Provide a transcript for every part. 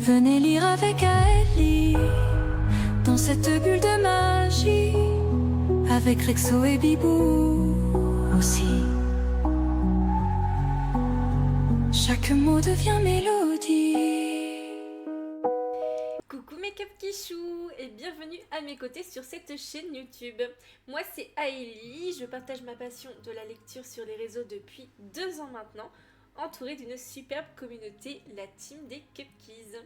Venez lire avec Aélie, dans cette bulle de magie, avec Rexo et Bibou aussi. Chaque mot devient mélodie. Coucou mes cupquichous et bienvenue à mes côtés sur cette chaîne YouTube. Moi c'est Aélie, je partage ma passion de la lecture sur les réseaux depuis 2 ans maintenant, entourée d'une superbe communauté, la team des Cupkeys.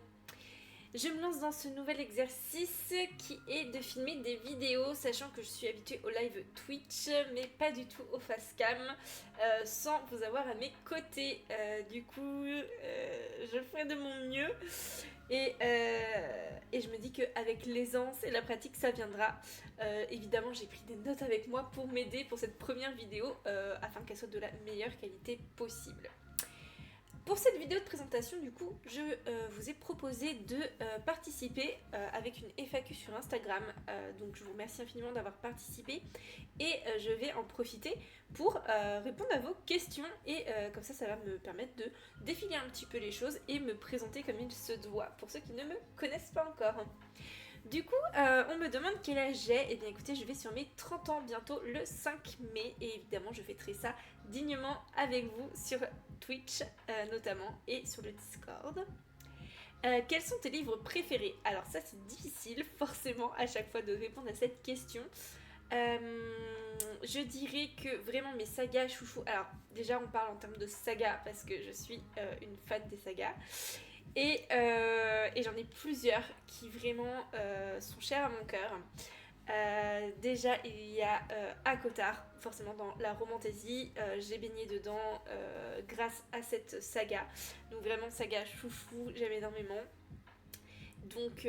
Je me lance dans ce nouvel exercice qui est de filmer des vidéos, sachant que je suis habituée au live Twitch, mais pas du tout au facecam, sans vous avoir à mes côtés. Du coup, je ferai de mon mieux. Et je me dis qu'avec l'aisance et la pratique, ça viendra. Évidemment, j'ai pris des notes avec moi pour m'aider pour cette première vidéo, afin qu'elle soit de la meilleure qualité possible. Pour cette vidéo de présentation, du coup, je vous ai proposé de participer avec une FAQ sur Instagram. Donc je vous remercie infiniment d'avoir participé et je vais en profiter pour répondre à vos questions et comme ça va me permettre de défiler un petit peu les choses et me présenter comme il se doit pour ceux qui ne me connaissent pas encore. Du coup, on me demande quel âge j'ai. Eh bien écoutez, je vais sur mes 30 ans bientôt le 5 mai. Et évidemment, je fêterai ça dignement avec vous sur Twitch notamment et sur le Discord. Quels sont tes livres préférés? Alors ça, c'est difficile forcément à chaque fois de répondre à cette question. Je dirais que vraiment mes sagas chouchou... Alors déjà, on parle en termes de sagas parce que je suis une fan des sagas. Et j'en ai plusieurs qui vraiment sont chers à mon cœur. Déjà, il y a ACOTAR, forcément dans la romantaisie. J'ai baigné dedans grâce à cette saga. Donc vraiment, saga chouchou, j'aime énormément. Donc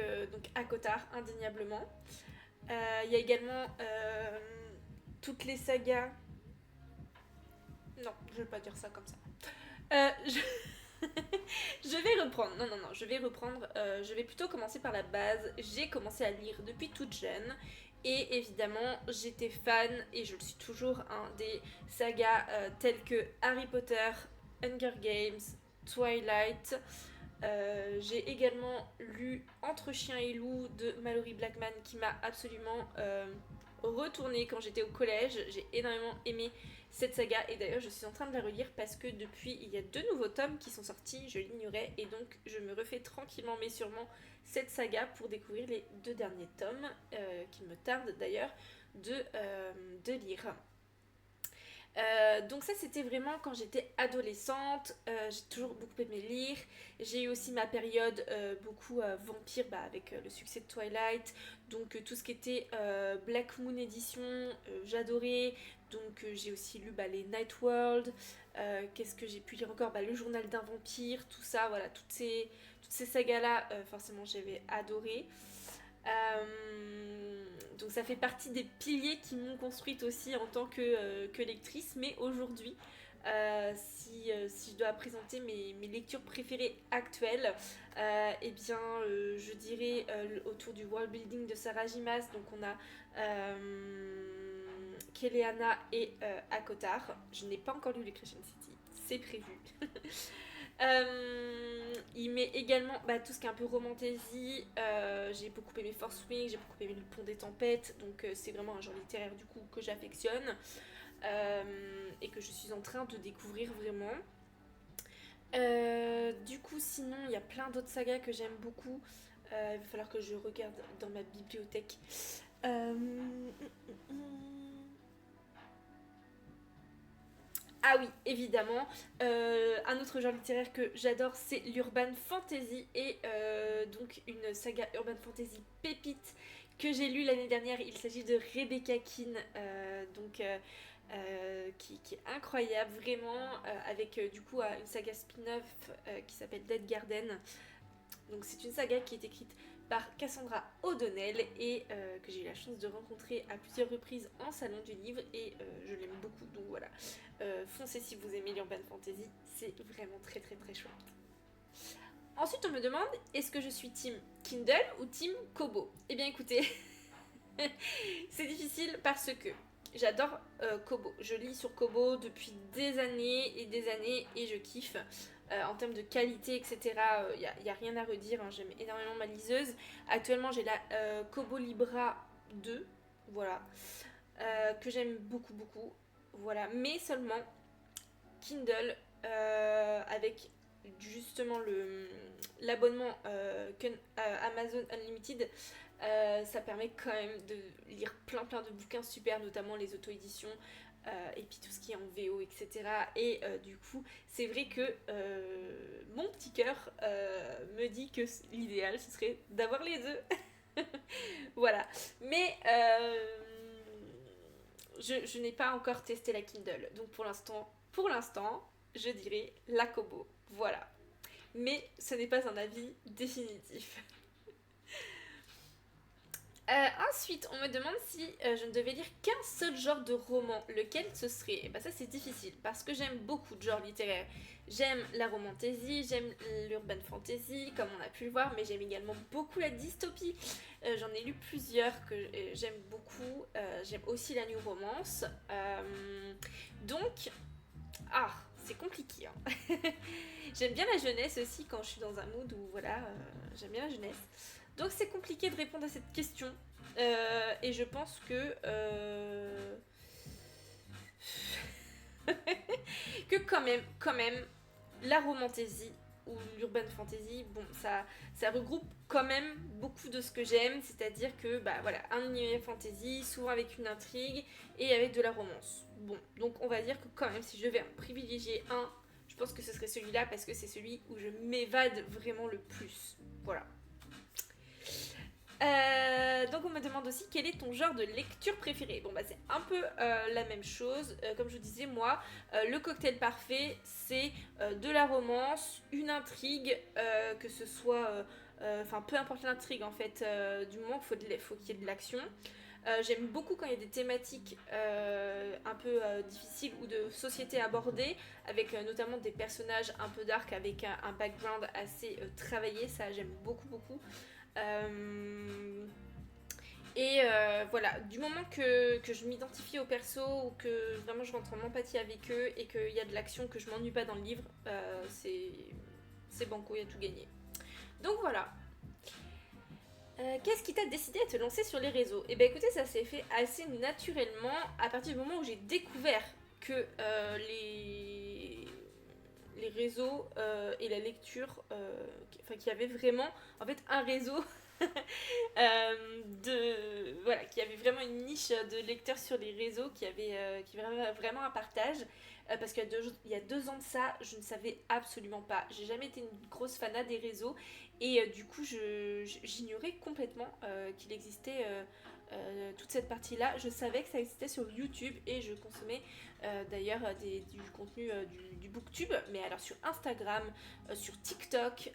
ACOTAR, indéniablement. Il y a également toutes les sagas... Non, je vais pas dire ça comme ça. Je vais reprendre, je vais reprendre, je vais plutôt commencer par la base. J'ai commencé à lire depuis toute jeune et évidemment j'étais fan et je le suis toujours des sagas telles que Harry Potter, Hunger Games, Twilight. J'ai également lu Entre Chien et Loup de Malory Blackman qui m'a absolument retournée quand j'étais au collège. J'ai énormément aimé cette saga et d'ailleurs je suis en train de la relire parce que depuis il y a 2 nouveaux tomes qui sont sortis, je l'ignorais et donc je me refais tranquillement mais sûrement cette saga pour découvrir les 2 derniers tomes qu'il me tarde d'ailleurs de lire. Donc ça c'était vraiment quand j'étais adolescente, j'ai toujours beaucoup aimé lire. J'ai eu aussi ma période beaucoup vampire avec le succès de Twilight. Donc tout ce qui était Black Moon Edition, j'adorais. Donc j'ai aussi lu les Night World. Qu'est-ce que j'ai pu lire encore, le journal d'un vampire, tout ça, voilà, toutes ces sagas là, forcément j'avais adoré. Donc ça fait partie des piliers qui m'ont construite aussi en tant que lectrice, mais aujourd'hui, si je dois présenter mes lectures préférées actuelles, je dirais autour du world building de Sarah J. Maas. Donc on a Keleana et ACOTAR. Je n'ai pas encore lu les Crescent City, c'est prévu. Il met également tout ce qui est un peu romantaisie. J'ai beaucoup aimé Force Wing, j'ai beaucoup aimé Le Pont des Tempêtes, donc c'est vraiment un genre littéraire du coup que j'affectionne et que je suis en train de découvrir vraiment. Du coup sinon il y a plein d'autres sagas que j'aime beaucoup. Il va falloir que je regarde dans ma bibliothèque. Ah oui, évidemment. Un autre genre littéraire que j'adore, c'est l'urban fantasy et donc une saga urban fantasy pépite que j'ai lue l'année dernière. Il s'agit de Rebecca Keane, qui est incroyable vraiment, avec du coup une saga spin-off qui s'appelle Dead Garden. Donc c'est une saga qui est écrite par Cassandra O'Donnell et que j'ai eu la chance de rencontrer à plusieurs reprises en salon du livre et je l'aime beaucoup, donc voilà. Foncez si vous aimez l'urban fantasy, c'est vraiment très très très chouette. Ensuite on me demande, est-ce que je suis team Kindle ou team Kobo? Eh bien écoutez, c'est difficile parce que j'adore Kobo. Je lis sur Kobo depuis des années et je kiffe. En termes de qualité, etc., y a rien à redire, hein. J'aime énormément ma liseuse. Actuellement, j'ai la Kobo Libra 2, voilà, que j'aime beaucoup, beaucoup. Voilà, mais seulement Kindle avec justement l'abonnement Amazon Unlimited. Ça permet quand même de lire plein de bouquins super, notamment les auto-éditions et puis tout ce qui est en VO, etc. Et du coup, c'est vrai que mon petit cœur me dit que l'idéal, ce serait d'avoir les deux. Voilà. Mais je n'ai pas encore testé la Kindle. Donc pour l'instant, je dirais la Kobo. Voilà. Mais ce n'est pas un avis définitif. Ensuite, on me demande si je ne devais lire qu'un seul genre de roman, lequel ce serait. Et bah ça c'est difficile parce que j'aime beaucoup de genres littéraires. J'aime la romantasy, j'aime l'urban fantasy, comme on a pu le voir, mais j'aime également beaucoup la dystopie. J'en ai lu plusieurs que j'aime beaucoup. J'aime aussi la new romance. Donc, c'est compliqué, hein. J'aime bien la jeunesse aussi quand je suis dans un mood où voilà, j'aime bien la jeunesse. Donc c'est compliqué de répondre à cette question. Et je pense que que quand même, la romantasy ou l'urban fantasy, bon, ça regroupe quand même beaucoup de ce que j'aime, c'est-à-dire que bah voilà, un univers fantasy, souvent avec une intrigue et avec de la romance. Bon, donc on va dire que quand même, si je devais en privilégier un, je pense que ce serait celui-là parce que c'est celui où je m'évade vraiment le plus. Voilà. Donc on me demande aussi quel est ton genre de lecture préféré. Bon bah c'est un peu la même chose. Comme je vous disais moi, le cocktail parfait c'est de la romance, une intrigue, que ce soit, enfin peu importe l'intrigue en fait, du moment qu'il faut qu'il y ait de l'action. J'aime beaucoup quand il y a des thématiques un peu difficiles ou de société abordées, avec notamment des personnages un peu dark, avec un background assez travaillé, ça j'aime beaucoup beaucoup. Voilà, du moment que je m'identifie au perso ou que vraiment je rentre en empathie avec eux et qu'il y a de l'action, que je m'ennuie pas dans le livre, c'est banco, il y a tout gagné. Donc voilà. Qu'est-ce qui t'a décidé à te lancer sur les réseaux? Eh bien écoutez, ça s'est fait assez naturellement à partir du moment où j'ai découvert que les réseaux et la lecture, qu'il y avait vraiment en fait un réseau qu'il y avait vraiment une niche de lecteurs sur les réseaux, qui avait vraiment un partage. Parce qu'il y a 2 ans de ça, je ne savais absolument pas. J'ai jamais été une grosse fanat des réseaux et du coup, j'ignorais complètement qu'il existait toute cette partie-là. Je savais que ça existait sur YouTube et je consommais d'ailleurs du contenu du booktube, mais alors sur Instagram, sur TikTok,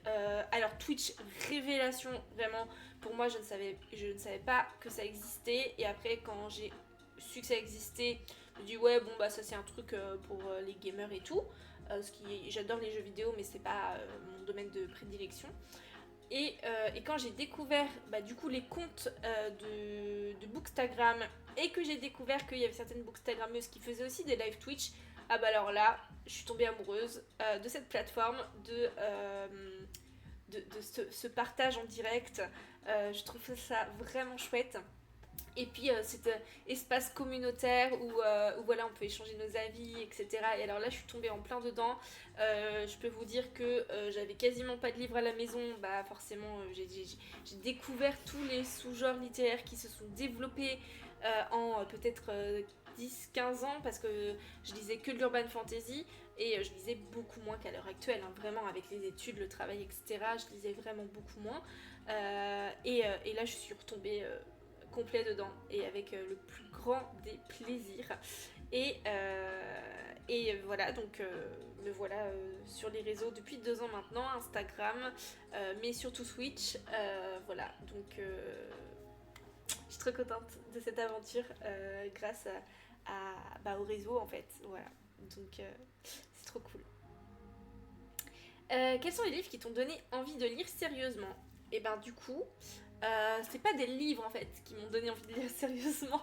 alors Twitch, révélation, vraiment, pour moi je ne savais pas que ça existait, et après quand j'ai su que ça existait, je me dis ouais bon bah ça c'est un truc pour les gamers et tout, j'adore les jeux vidéo mais c'est pas mon domaine de prédilection. Et quand j'ai découvert du coup les comptes de Bookstagram, et que j'ai découvert qu'il y avait certaines Bookstagrammeuses qui faisaient aussi des live Twitch, ah bah alors là, je suis tombée amoureuse de cette plateforme, de ce partage en direct. Je trouve ça vraiment chouette. Et puis cet espace communautaire où voilà, on peut échanger nos avis, etc. Et alors là, je suis tombée en plein dedans. Je peux vous dire que j'avais quasiment pas de livres à la maison. Bah forcément, j'ai découvert tous les sous-genres littéraires qui se sont développés en peut-être 10-15 ans, parce que je lisais que de l'urban fantasy et je lisais beaucoup moins qu'à l'heure actuelle, hein. Vraiment, avec les études, le travail, etc., je lisais vraiment beaucoup moins. Et là, je suis retombée complet dedans, et avec le plus grand des plaisirs. Et voilà, donc me voilà sur les réseaux depuis 2 ans maintenant, Instagram, mais surtout Switch. Voilà, donc je suis trop contente de cette aventure grâce au réseau en fait. Voilà, donc c'est trop cool. Quels sont les livres qui t'ont donné envie de lire sérieusement? Et ben du coup, c'est pas des livres en fait qui m'ont donné envie de lire sérieusement,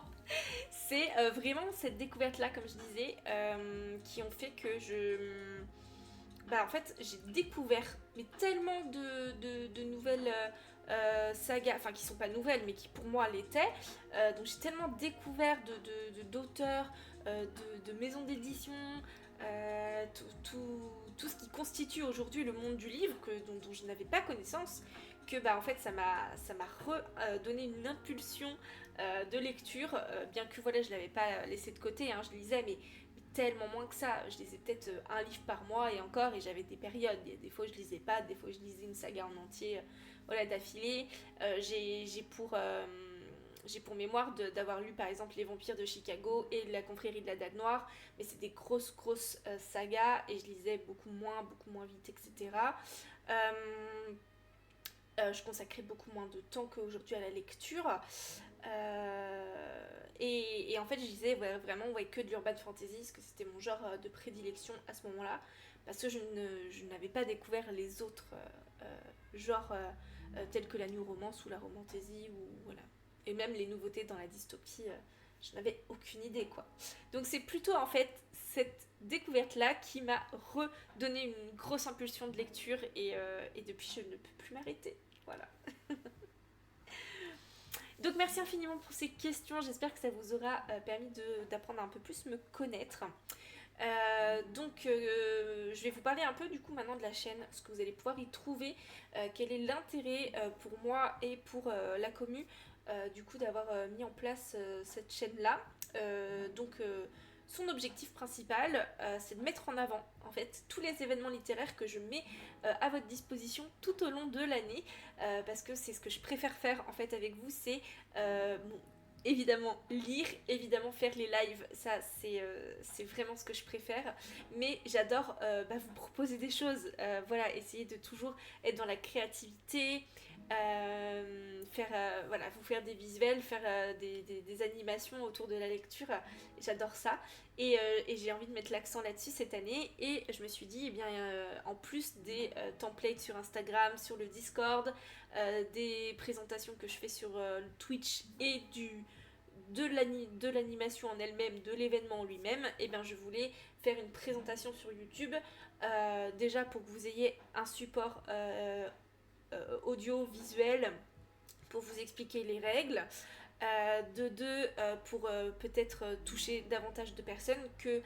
c'est vraiment cette découverte là, comme je disais, qui ont fait que en fait j'ai découvert mais tellement de nouvelles sagas, enfin qui sont pas nouvelles mais qui pour moi l'étaient, donc j'ai tellement découvert d'auteurs, de maisons d'édition, tout ce qui constitue aujourd'hui le monde du livre dont je n'avais pas connaissance, que en fait ça m'a redonné une impulsion de lecture, bien que voilà je l'avais pas laissé de côté, hein, je lisais mais tellement moins que ça, je lisais peut-être un livre par mois et encore, et j'avais des périodes, des fois je lisais pas, des fois je lisais une saga en entier, voilà, d'affilée. J'ai pour mémoire d'avoir lu par exemple Les Vampires de Chicago et La Confrérie de la Dague Noire, mais c'est des grosses sagas et je lisais beaucoup moins vite, etc. Je consacrais beaucoup moins de temps qu'aujourd'hui à la lecture. Et en fait, je lisais vraiment que de l'urban fantasy, parce que c'était mon genre de prédilection à ce moment-là, parce que je n'avais pas découvert les autres genres tels que la new romance ou la romantasy, ou voilà. Et même les nouveautés dans la dystopie, je n'avais aucune idée, quoi. Donc c'est plutôt en fait cette découverte-là qui m'a redonné une grosse impulsion de lecture, et depuis je ne peux plus m'arrêter. Voilà. Donc merci infiniment pour ces questions, j'espère que ça vous aura permis d'apprendre à un peu plus me connaître. Je vais vous parler un peu du coup maintenant de la chaîne, ce que vous allez pouvoir y trouver, quel est l'intérêt pour moi et pour la commu du coup d'avoir mis en place cette chaîne-là. Son objectif principal, c'est de mettre en avant en fait tous les événements littéraires que je mets à votre disposition tout au long de l'année, parce que c'est ce que je préfère faire en fait avec vous, c'est évidemment lire, évidemment faire les lives, ça c'est vraiment ce que je préfère, mais j'adore vous proposer des choses, voilà, essayer de toujours être dans la créativité, vous faire des visuels, faire des animations autour de la lecture, j'adore ça, et j'ai envie de mettre l'accent là-dessus cette année, et je me suis dit, en plus des templates sur Instagram, sur le Discord, des présentations que je fais sur Twitch et de l'animation en elle-même, de l'événement en lui-même, et je voulais faire une présentation sur YouTube, déjà pour que vous ayez un support audio-visuel pour vous expliquer les règles, pour peut-être toucher davantage de personnes que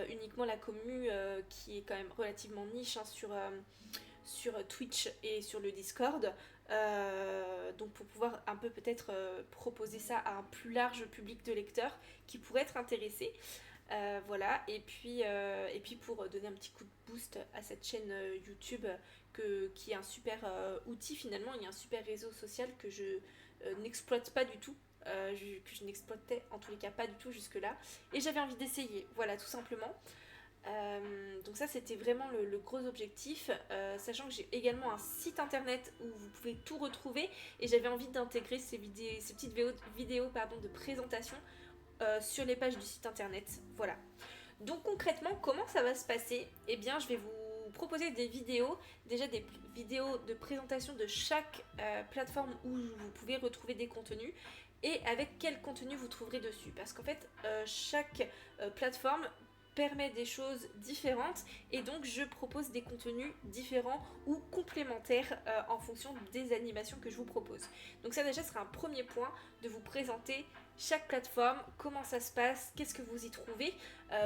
uniquement la commu, qui est quand même relativement niche, hein, sur Twitch et sur le Discord, donc pour pouvoir un peu peut-être proposer ça à un plus large public de lecteurs qui pourraient être intéressés. Voilà, et puis pour donner un petit coup de boost à cette chaîne YouTube, qui est un super outil finalement, il y a un super réseau social que je n'exploite pas du tout, que je n'exploitais en tous les cas pas du tout jusque là, et j'avais envie d'essayer, voilà, tout simplement. Donc ça c'était vraiment le gros objectif, sachant que j'ai également un site internet où vous pouvez tout retrouver, et j'avais envie d'intégrer ces petites vidéos de présentation sur les pages du site internet, voilà. Donc concrètement comment ça va se passer? Eh bien je vais vous proposer des vidéos, déjà des vidéos de présentation de chaque plateforme où vous pouvez retrouver des contenus, et avec quel contenu vous trouverez dessus, parce qu'en fait chaque plateforme permet des choses différentes, et donc je propose des contenus différents ou complémentaires en fonction des animations que je vous propose. Donc ça déjà sera un premier point, de vous présenter chaque plateforme, comment ça se passe, qu'est-ce que vous y trouvez,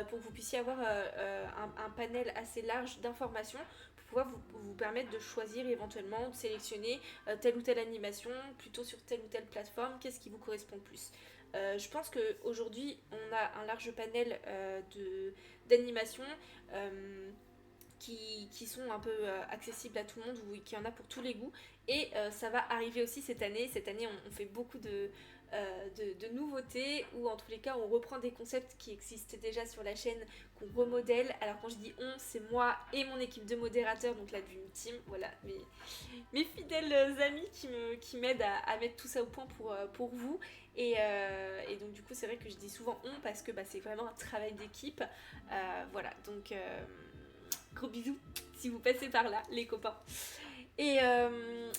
pour que vous puissiez avoir un panel assez large d'informations pour pouvoir vous permettre de choisir éventuellement, de sélectionner telle ou telle animation plutôt sur telle ou telle plateforme, qu'est-ce qui vous correspond le plus. Je pense qu'aujourd'hui on a un large panel d'animations qui sont un peu accessibles à tout le monde, ou qu'il y en a pour tous les goûts, et ça va arriver aussi cette année. Cette année on fait beaucoup de nouveautés, ou en tous les cas on reprend des concepts qui existaient déjà sur la chaîne, qu'on remodèle. Alors quand je dis on, c'est moi et mon équipe de modérateurs, donc la Dream Team, voilà, mes fidèles amis qui m'aident à mettre tout ça au point pour vous, et donc du coup c'est vrai que je dis souvent on, parce que c'est vraiment un travail d'équipe, voilà, donc gros bisous si vous passez par là les copains, et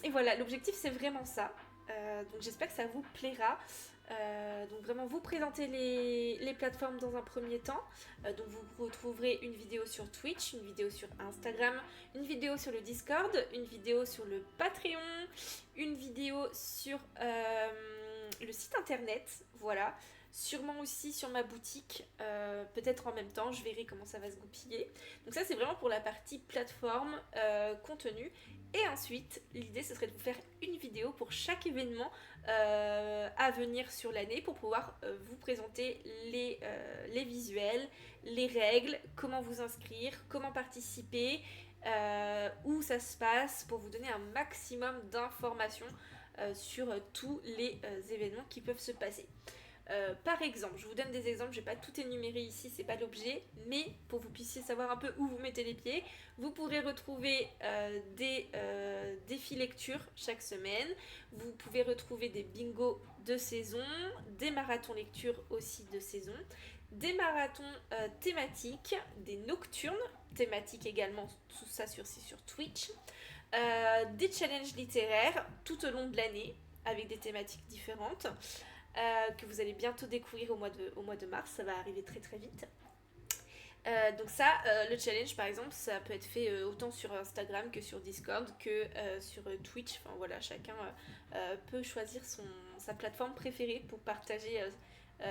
voilà, l'objectif c'est vraiment ça. Donc j'espère que ça vous plaira. Donc vraiment vous présenter les plateformes dans un premier temps. Donc vous retrouverez une vidéo sur Twitch, une vidéo sur Instagram, une vidéo sur le Discord, une vidéo sur le Patreon, une vidéo sur le site internet, voilà. Sûrement aussi sur ma boutique, peut-être en même temps, je verrai comment ça va se goupiller. Donc ça c'est vraiment pour la partie plateforme, contenu. Et ensuite, l'idée ce serait de vous faire une vidéo pour chaque événement à venir sur l'année pour pouvoir vous présenter les visuels, les règles, comment vous inscrire, comment participer, où ça se passe, pour vous donner un maximum d'informations sur tous les événements qui peuvent se passer. Par exemple, je vous donne des exemples, je ne vais pas tout énumérer ici, c'est pas l'objet, mais pour que vous puissiez savoir un peu où vous mettez les pieds, vous pourrez retrouver des défis lecture chaque semaine, vous pouvez retrouver des bingos de saison, des marathons lecture aussi de saison, des marathons thématiques, des nocturnes thématiques également, tout ça sur Twitch, des challenges littéraires tout au long de l'année avec des thématiques différentes. Que vous allez bientôt découvrir au mois de mars, ça va arriver très très vite. Donc ça, le challenge par exemple, ça peut être fait autant sur Instagram que sur Discord, que sur Twitch. Enfin voilà, chacun peut choisir sa plateforme préférée pour partager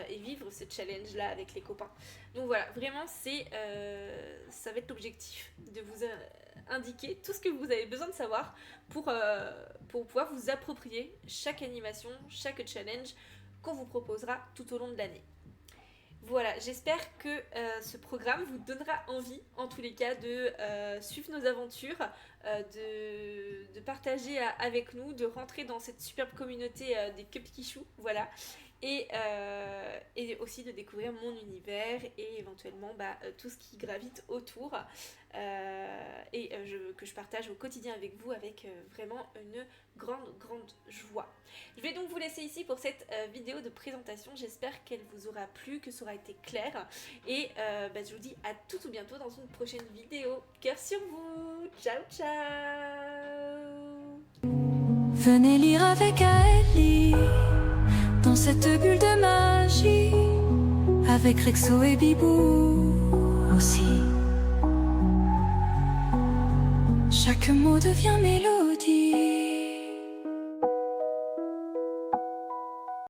et vivre ce challenge là avec les copains. Donc voilà, vraiment ça va être l'objectif de vous indiquer tout ce que vous avez besoin de savoir pour pouvoir vous approprier chaque animation, chaque challenge qu'on vous proposera tout au long de l'année. Voilà, j'espère que ce programme vous donnera envie, en tous les cas, de suivre nos aventures, de partager avec nous, de rentrer dans cette superbe communauté des Cupkichous, voilà, et aussi de découvrir mon univers et éventuellement tout ce qui gravite autour que je partage au quotidien avec vous avec vraiment une grande joie. Je vais donc vous laisser ici pour cette vidéo de présentation. J'espère qu'elle vous aura plu, que ça aura été clair. Et je vous dis à tout bientôt dans une prochaine vidéo. Cœur sur vous. Ciao, ciao. Venez lire avec Aélie dans cette bulle de magie, avec Rexo et Bibou aussi. Chaque mot devient mélodie.